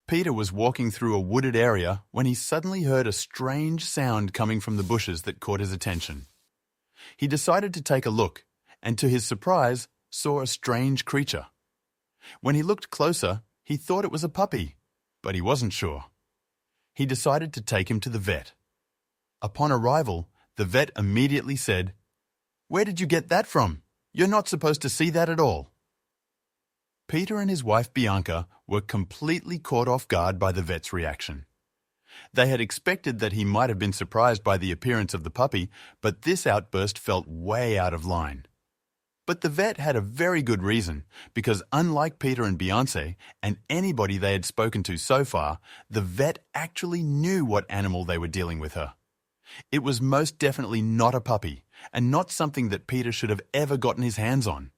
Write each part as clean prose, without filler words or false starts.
Peter was walking through a wooded area when he suddenly heard a strange sound coming from the bushes that caught his attention. He decided to take a look, and to his surprise, saw a strange creature. When he looked closer, he thought it was a puppy, but he wasn't sure. He decided to take him to the vet. Upon arrival, the vet immediately said, "Where did you get that from? You're not supposed to see that at all." Peter and his wife Bianca were completely caught off guard by the vet's reaction. They had expected that he might have been surprised by the appearance of the puppy, but this outburst felt way out of line. But the vet had a very good reason, because unlike Peter and Beyonce, and anybody they had spoken to so far, the vet actually knew what animal they were dealing with her. It was most definitely not a puppy, and not something that Peter should have ever gotten his hands on.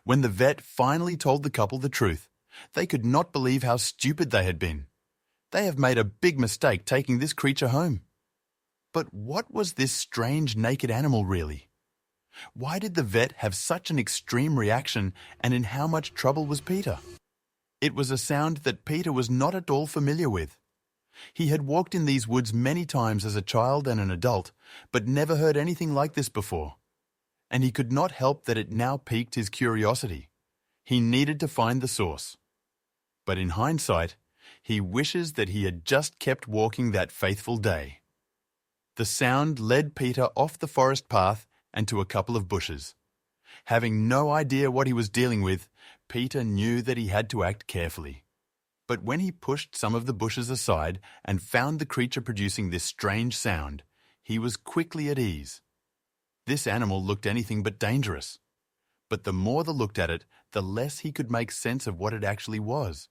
When the vet finally told the couple the truth, they could not believe how stupid they had been. They have made a big mistake taking this creature home. But what was this strange naked animal really? Why did the vet have such an extreme reaction, and in how much trouble was Peter? It was a sound that Peter was not at all familiar with. He had walked in these woods many times as a child and an adult, but never heard anything like this before. And he could not help that it now piqued his curiosity. He needed to find the source. But in hindsight, he wishes that he had just kept walking that faithful day. The sound led Peter off the forest path and to a couple of bushes. Having no idea what he was dealing with, Peter knew that he had to act carefully. But when he pushed some of the bushes aside and found the creature producing this strange sound, he was quickly at ease. This animal looked anything but dangerous. But the more they looked at it, the less he could make sense of what it actually was.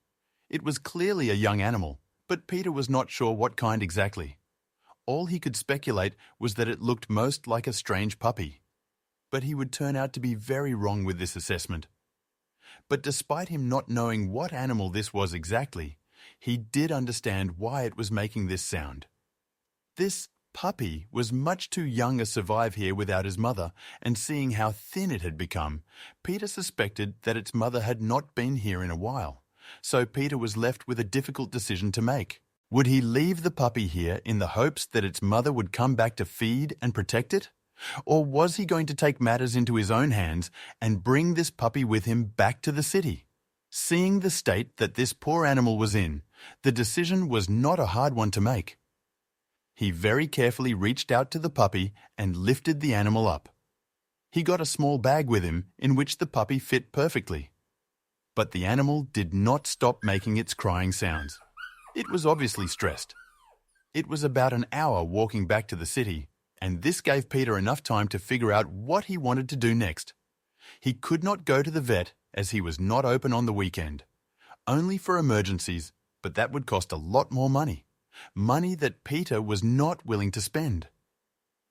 It was clearly a young animal, but Peter was not sure what kind exactly. All he could speculate was that it looked most like a strange puppy. But he would turn out to be very wrong with this assessment. But despite him not knowing what animal this was exactly, he did understand why it was making this sound. This puppy was much too young to survive here without his mother, and seeing how thin it had become, Peter suspected that its mother had not been here in a while. So Peter was left with a difficult decision to make. Would he leave the puppy here in the hopes that its mother would come back to feed and protect it? Or was he going to take matters into his own hands and bring this puppy with him back to the city? Seeing the state that this poor animal was in, the decision was not a hard one to make. He very carefully reached out to the puppy and lifted the animal up. He got a small bag with him in which the puppy fit perfectly. But the animal did not stop making its crying sounds. It was obviously stressed. It was about an hour walking back to the city, and this gave Peter enough time to figure out what he wanted to do next. He could not go to the vet as he was not open on the weekend. Only for emergencies, but that would cost a lot more money. Money that Peter was not willing to spend.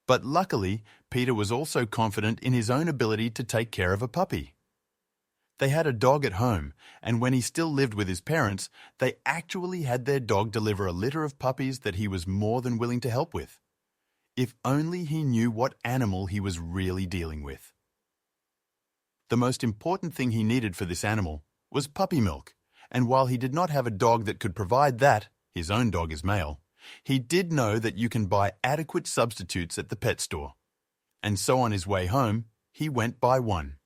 But luckily, Peter was also confident in his own ability to take care of a puppy. They had a dog at home, and when he still lived with his parents, they actually had their dog deliver a litter of puppies that he was more than willing to help with. If only he knew what animal he was really dealing with. The most important thing he needed for this animal was puppy milk, and while he did not have a dog that could provide that, his own dog is male, he did know that you can buy adequate substitutes at the pet store. And so on his way home, he went buy one.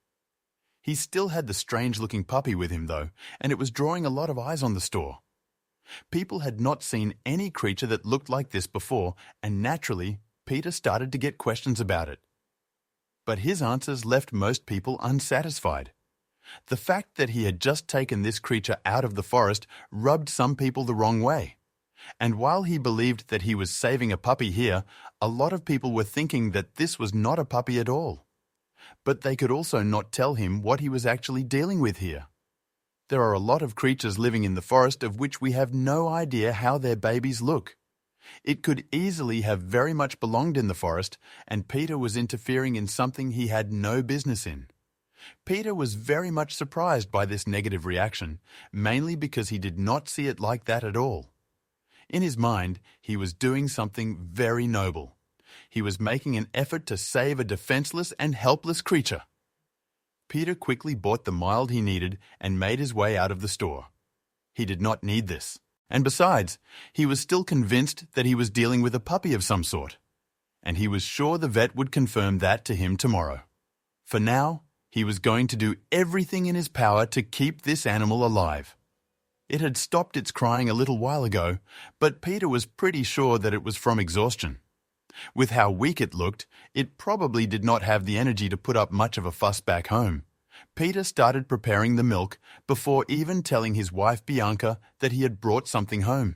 He still had the strange-looking puppy with him though, and it was drawing a lot of eyes on the store. People had not seen any creature that looked like this before, and naturally, Peter started to get questions about it. But his answers left most people unsatisfied. The fact that he had just taken this creature out of the forest rubbed some people the wrong way. And while he believed that he was saving a puppy here, a lot of people were thinking that this was not a puppy at all. But they could also not tell him what he was actually dealing with here. There are a lot of creatures living in the forest of which we have no idea how their babies look. It could easily have very much belonged in the forest, and Peter was interfering in something he had no business in. Peter was very much surprised by this negative reaction, mainly because he did not see it like that at all. In his mind, he was doing something very noble. He was making an effort to save a defenseless and helpless creature. Peter quickly bought the mild he needed and made his way out of the store. He did not need this, And besides, he was still convinced that he was dealing with a puppy of some sort. And he was sure the vet would confirm that to him tomorrow. For now, he was going to do everything in his power to keep this animal alive. It had stopped its crying a little while ago, but Peter was pretty sure that it was from exhaustion. With how weak it looked, it probably did not have the energy to put up much of a fuss back home. Peter started preparing the milk before even telling his wife Bianca that he had brought something home.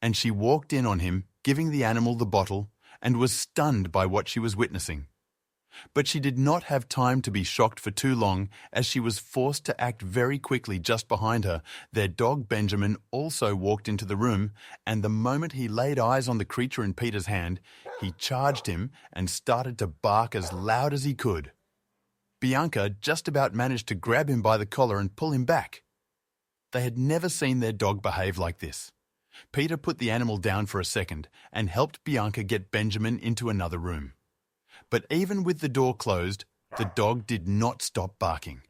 And she walked in on him, giving the animal the bottle, and was stunned by what she was witnessing. But she did not have time to be shocked for too long, as she was forced to act very quickly just behind her. Their dog Benjamin also walked into the room, and the moment he laid eyes on the creature in Peter's hand, he charged him and started to bark as loud as he could. Bianca just about managed to grab him by the collar and pull him back. They had never seen their dog behave like this. Peter put the animal down for a second and helped Bianca get Benjamin into another room. But even with the door closed, the dog did not stop barking.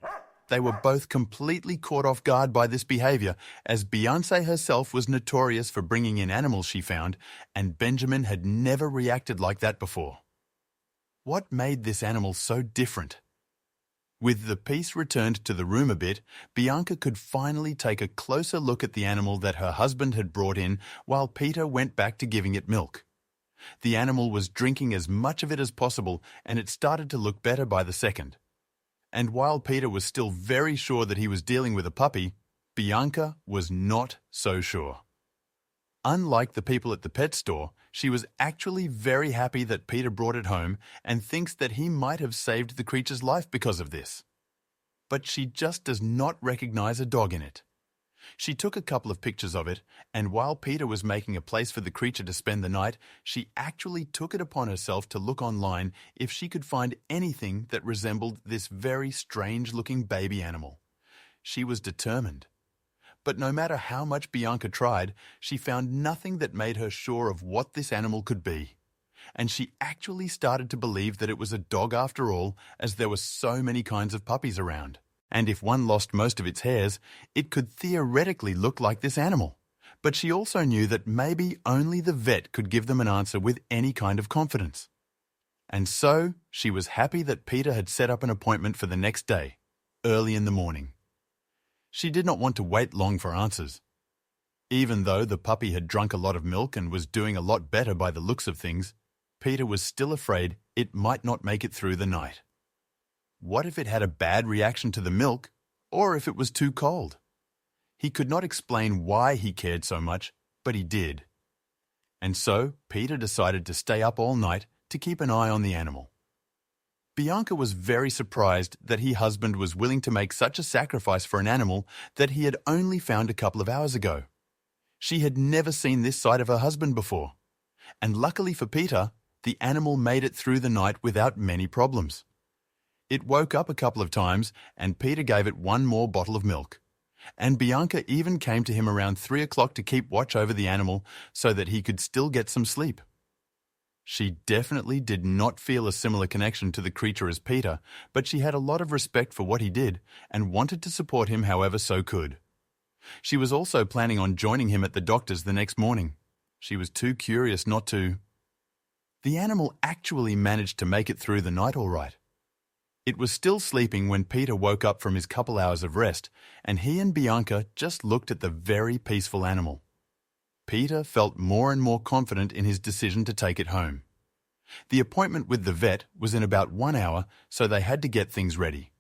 They were both completely caught off guard by this behavior, as Beyoncé herself was notorious for bringing in animals she found, and Benjamin had never reacted like that before. What made this animal so different? With the peace returned to the room a bit, Bianca could finally take a closer look at the animal that her husband had brought in while Peter went back to giving it milk. The animal was drinking as much of it as possible, and it started to look better by the second. And while Peter was still very sure that he was dealing with a puppy, Bianca was not so sure. Unlike the people at the pet store, she was actually very happy that Peter brought it home and thinks that he might have saved the creature's life because of this. But she just does not recognize a dog in it. She took a couple of pictures of it, and while Peter was making a place for the creature to spend the night, she actually took it upon herself to look online if she could find anything that resembled this very strange-looking baby animal. She was determined. But no matter how much Bianca tried, she found nothing that made her sure of what this animal could be. And she actually started to believe that it was a dog after all, as there were so many kinds of puppies around. And if one lost most of its hairs, it could theoretically look like this animal. But she also knew that maybe only the vet could give them an answer with any kind of confidence. And so she was happy that Peter had set up an appointment for the next day, early in the morning. She did not want to wait long for answers. Even though the puppy had drunk a lot of milk and was doing a lot better by the looks of things, Peter was still afraid it might not make it through the night. What if it had a bad reaction to the milk, or if it was too cold? He could not explain why he cared so much, but he did. And so Peter decided to stay up all night to keep an eye on the animal. Bianca was very surprised that her husband was willing to make such a sacrifice for an animal that he had only found a couple of hours ago. She had never seen this side of her husband before. And luckily for Peter, the animal made it through the night without many problems. It woke up a couple of times, and Peter gave it one more bottle of milk. And Bianca even came to him around 3 o'clock to keep watch over the animal so that he could still get some sleep. She definitely did not feel a similar connection to the creature as Peter, but she had a lot of respect for what he did and wanted to support him however so could. She was also planning on joining him at the doctor's the next morning. She was too curious not to. The animal actually managed to make it through the night all right. It was still sleeping when Peter woke up from his couple hours of rest, and he and Bianca just looked at the very peaceful animal. Peter felt more and more confident in his decision to take it home. The appointment with the vet was in about 1 hour, so they had to get things ready.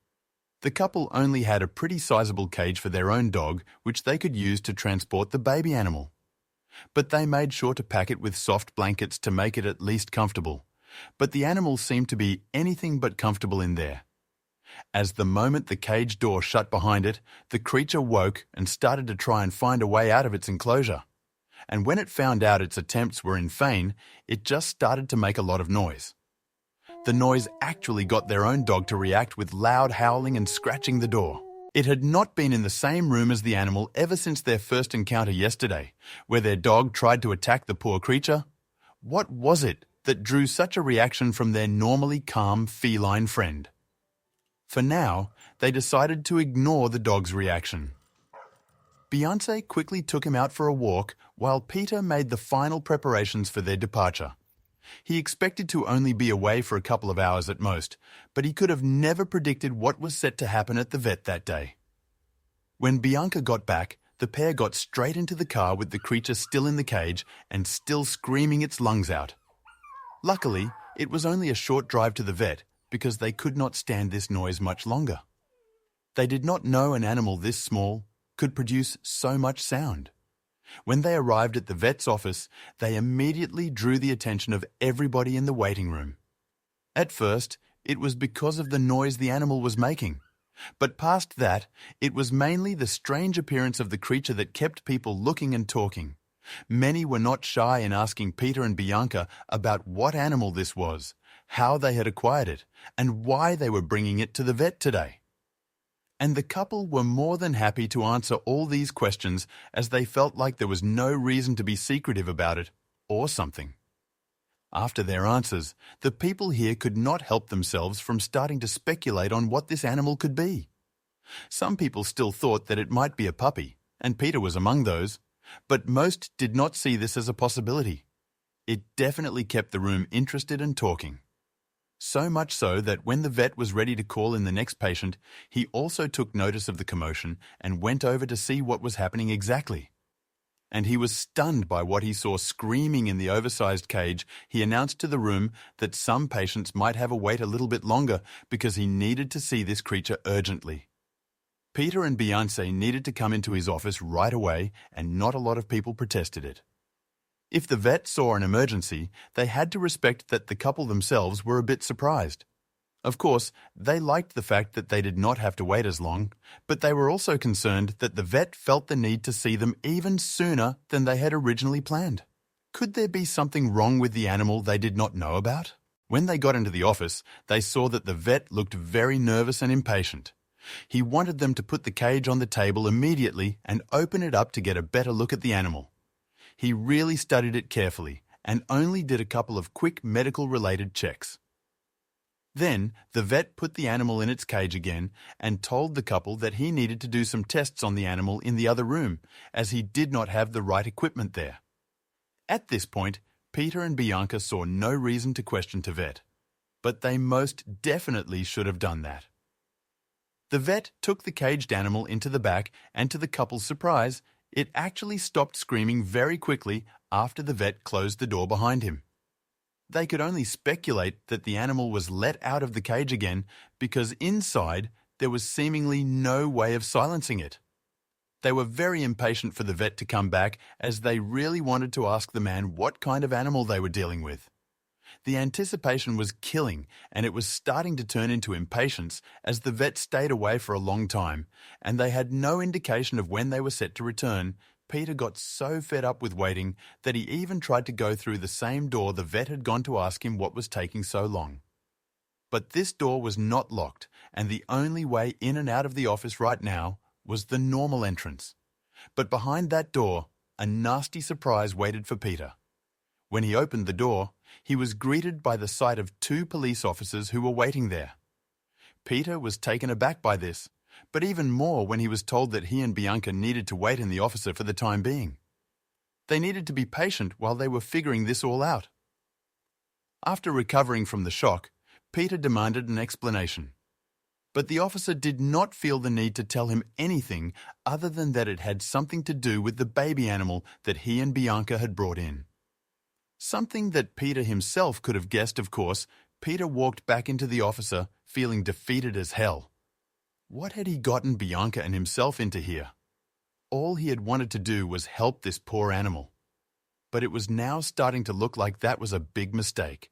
The couple only had a pretty sizable cage for their own dog, which they could use to transport the baby animal. But they made sure to pack it with soft blankets to make it at least comfortable. But the animal seemed to be anything but comfortable in there. As the moment the cage door shut behind it, the creature woke and started to try and find a way out of its enclosure. And when it found out its attempts were in vain, it just started to make a lot of noise. The noise actually got their own dog to react with loud howling and scratching the door. It had not been in the same room as the animal ever since their first encounter yesterday, where their dog tried to attack the poor creature. What was it that drew such a reaction from their normally calm feline friend? For now, they decided to ignore the dog's reaction. Beyonce quickly took him out for a walk while Peter made the final preparations for their departure. He expected to only be away for a couple of hours at most, but he could have never predicted what was set to happen at the vet that day. When Bianca got back, the pair got straight into the car with the creature still in the cage and still screaming its lungs out. Luckily, it was only a short drive to the vet because they could not stand this noise much longer. They did not know an animal this small could produce so much sound. When they arrived at the vet's office, they immediately drew the attention of everybody in the waiting room. At first, it was because of the noise the animal was making. But past that, it was mainly the strange appearance of the creature that kept people looking and talking. Many were not shy in asking Peter and Bianca about what animal this was, how they had acquired it, and why they were bringing it to the vet today. And the couple were more than happy to answer all these questions as they felt like there was no reason to be secretive about it, or something. After their answers, the people here could not help themselves from starting to speculate on what this animal could be. Some people still thought that it might be a puppy, and Peter was among those, but most did not see this as a possibility. It definitely kept the room interested and talking. So much so that when the vet was ready to call in the next patient, he also took notice of the commotion and went over to see what was happening exactly. And he was stunned by what he saw screaming in the oversized cage. He announced to the room that some patients might have to wait a little bit longer because he needed to see this creature urgently. Peter and Beyonce needed to come into his office right away, and not a lot of people protested it. If the vet saw an emergency, they had to respect that the couple themselves were a bit surprised. Of course, they liked the fact that they did not have to wait as long, but they were also concerned that the vet felt the need to see them even sooner than they had originally planned. Could there be something wrong with the animal they did not know about? When they got into the office, they saw that the vet looked very nervous and impatient. He wanted them to put the cage on the table immediately and open it up to get a better look at the animal. He really studied it carefully and only did a couple of quick medical-related checks. Then, the vet put the animal in its cage again and told the couple that he needed to do some tests on the animal in the other room, as he did not have the right equipment there. At this point, Peter and Bianca saw no reason to question the vet, but they most definitely should have done that. The vet took the caged animal into the back, and to the couple's surprise, it actually stopped screaming very quickly after the vet closed the door behind him. They could only speculate that the animal was let out of the cage again because inside there was seemingly no way of silencing it. They were very impatient for the vet to come back, as they really wanted to ask the man what kind of animal they were dealing with. The anticipation was killing, and it was starting to turn into impatience as the vet stayed away for a long time, and they had no indication of when they were set to return. Peter got so fed up with waiting that he even tried to go through the same door the vet had gone to ask him what was taking so long. But this door was not locked, and the only way in and out of the office right now was the normal entrance. But behind that door, a nasty surprise waited for Peter. When he opened the door, he was greeted by the sight of 2 police officers who were waiting there. Peter was taken aback by this, but even more when he was told that he and Bianca needed to wait in the office for the time being. They needed to be patient while they were figuring this all out. After recovering from the shock, Peter demanded an explanation. But the officer did not feel the need to tell him anything other than that it had something to do with the baby animal that he and Bianca had brought in. Something that Peter himself could have guessed, of course. Peter walked back into the officer, feeling defeated as hell. What had he gotten Bianca and himself into here? All he had wanted to do was help this poor animal. But it was now starting to look like that was a big mistake.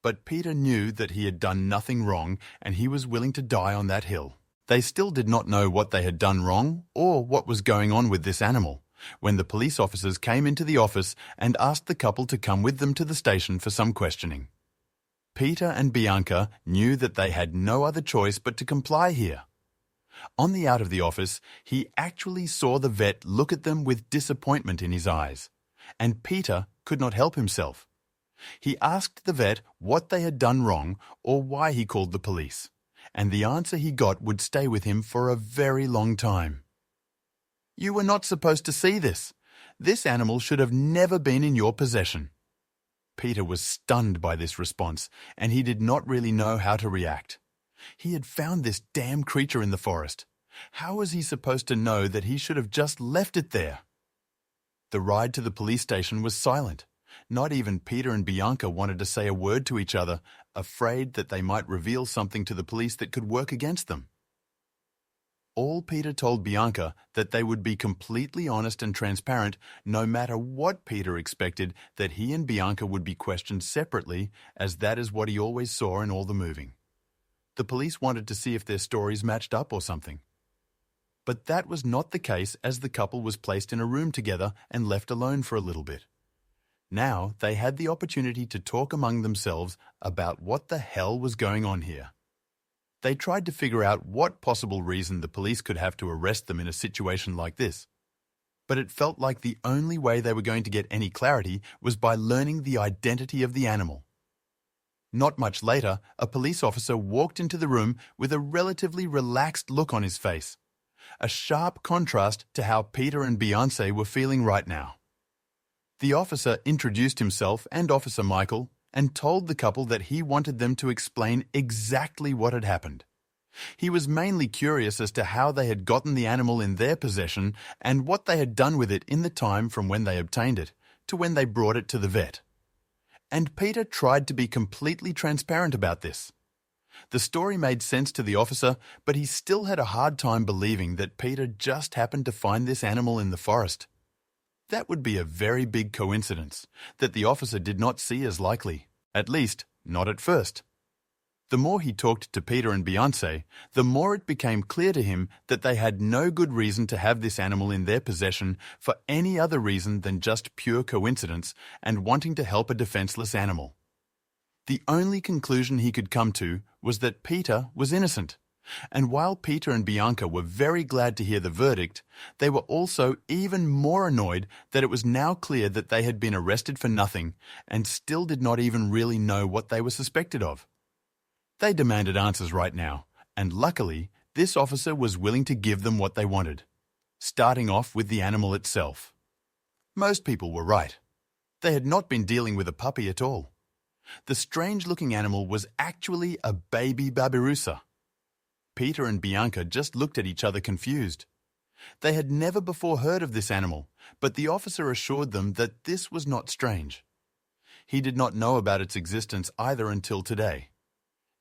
But Peter knew that he had done nothing wrong, and he was willing to die on that hill. They still did not know what they had done wrong or what was going on with this animal, when the police officers came into the office and asked the couple to come with them to the station for some questioning. Peter and Bianca knew that they had no other choice but to comply here. On the out of the office, he actually saw the vet look at them with disappointment in his eyes, and Peter could not help himself. He asked the vet what they had done wrong or why he called the police, and the answer he got would stay with him for a very long time. You were not supposed to see this. This animal should have never been in your possession." Peter was stunned by this response, and he did not really know how to react. He had found this damn creature in the forest. How was he supposed to know that he should have just left it there? The ride to the police station was silent. Not even Peter and Bianca wanted to say a word to each other, afraid that they might reveal something to the police that could work against them. All Peter told Bianca that they would be completely honest and transparent no matter what Peter expected, that he and Bianca would be questioned separately, as that is what he always saw in all the moving. The police wanted to see if their stories matched up or something. But that was not the case, as the couple was placed in a room together and left alone for a little bit. Now they had the opportunity to talk among themselves about what the hell was going on here. They tried to figure out what possible reason the police could have to arrest them in a situation like this. But it felt like the only way they were going to get any clarity was by learning the identity of the animal. Not much later, a police officer walked into the room with a relatively relaxed look on his face, a sharp contrast to how Peter and Beyonce were feeling right now. The officer introduced himself and Officer Michael and told the couple that he wanted them to explain exactly what had happened. He was mainly curious as to how they had gotten the animal in their possession and what they had done with it in the time from when they obtained it to when they brought it to the vet. And Peter tried to be completely transparent about this. The story made sense to the officer, but he still had a hard time believing that Peter just happened to find this animal in the forest. That would be a very big coincidence that the officer did not see as likely, at least not at first. The more he talked to Peter and Beyonce, the more it became clear to him that they had no good reason to have this animal in their possession for any other reason than just pure coincidence and wanting to help a defenseless animal. The only conclusion he could come to was that Peter was innocent. And while Peter and Bianca were very glad to hear the verdict, they were also even more annoyed that it was now clear that they had been arrested for nothing and still did not even really know what they were suspected of. They demanded answers right now, and luckily, this officer was willing to give them what they wanted, starting off with the animal itself. Most people were right. They had not been dealing with a puppy at all. The strange-looking animal was actually a baby babirusa. Peter and Bianca just looked at each other confused. They had never before heard of this animal, but the officer assured them that this was not strange. He did not know about its existence either until today.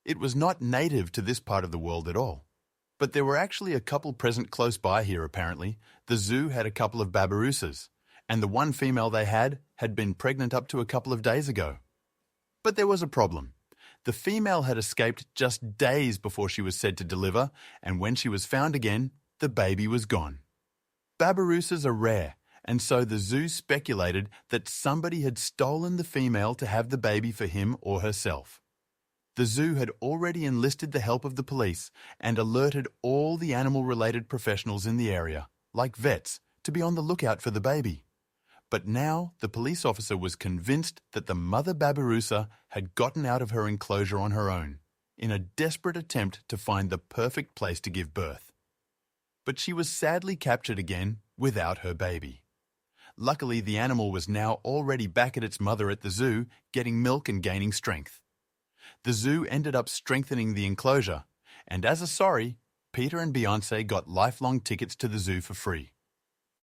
It was not native to this part of the world at all. But there were actually a couple present close by here apparently. The zoo had a couple of babirussas, and the one female they had been pregnant up to a couple of days ago. But there was a problem. The female had escaped just days before she was said to deliver, and when she was found again, the baby was gone. Babirussas are rare, and so the zoo speculated that somebody had stolen the female to have the baby for him or herself. The zoo had already enlisted the help of the police and alerted all the animal-related professionals in the area, like vets, to be on the lookout for the baby. But now the police officer was convinced that the mother babirusa had gotten out of her enclosure on her own, in a desperate attempt to find the perfect place to give birth. But she was sadly captured again without her baby. Luckily, the animal was now already back at its mother at the zoo, getting milk and gaining strength. The zoo ended up strengthening the enclosure, and as a sorry, Peter and Beyonce got lifelong tickets to the zoo for free.